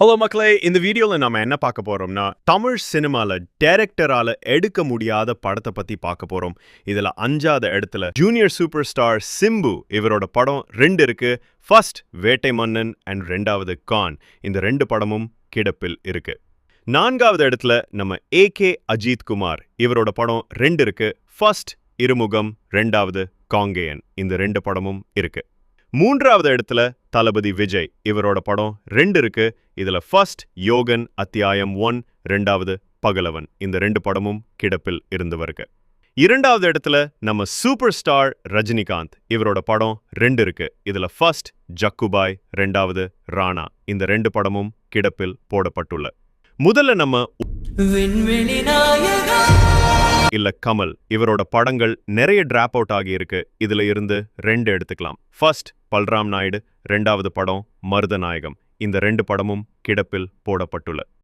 Hello மக்களே, இந்த வீடியோல நம்ம என்ன பார்க்க போறோம்னா, தமிழ் சினிமால டைரக்டரால எடுக்க முடியாத படத்த பத்தி பார்க்க போறோம். இதுல 5வது இடத்துல ஜூனியர் சூப்பர் ஸ்டார் சிம்பு இவரோட படம் 2 இருக்கு. ஃபர்ஸ்ட் வேட்டை மன்னன் அண்ட் 2வது கான். இந்த 2 படமும் கிடப்பில் இருக்கு. 4வது இடத்துல நம்ம ஏகே அஜித் குமார் இவரோட படம் 2 இருக்கு. ஃபர்ஸ்ட் இருமுகம், 2வது காங்கேயன். இந்த 2 படமும் இருக்கு. 3வது இடத்துல தளபதி விஜய் இவரோட படம் 2 இருக்கு. இதுல ஃபர்ஸ்ட் யோகன் அத்தியாயம் 1, 2வது பகலவன். இந்த 2 படமும் கிடப்பில் இருந்து வருக. 2வது இடத்துல நம்ம சூப்பர் ஸ்டார் ரஜினிகாந்த் இவரோட படம் 2 இருக்கு. இதுல ஃபர்ஸ்ட் ஜக்குபாய், 2வது ராணா. இந்த 2 படமும் கிடப்பில் போடப்பட்டுள்ள. முதல்ல நம்ம இல்ல கமல் இவரோட படங்கள் நிறைய டிராப் அவுட் ஆகி இருக்கு. இதுல இருந்து 2 எடுத்துக்கலாம். ஃபர்ஸ்ட் பல்ராம் நாயுடு, 2வது படம் மருதநாயகம். இந்த 2 படமும் கிடப்பில் போடப்பட்டுள்ள.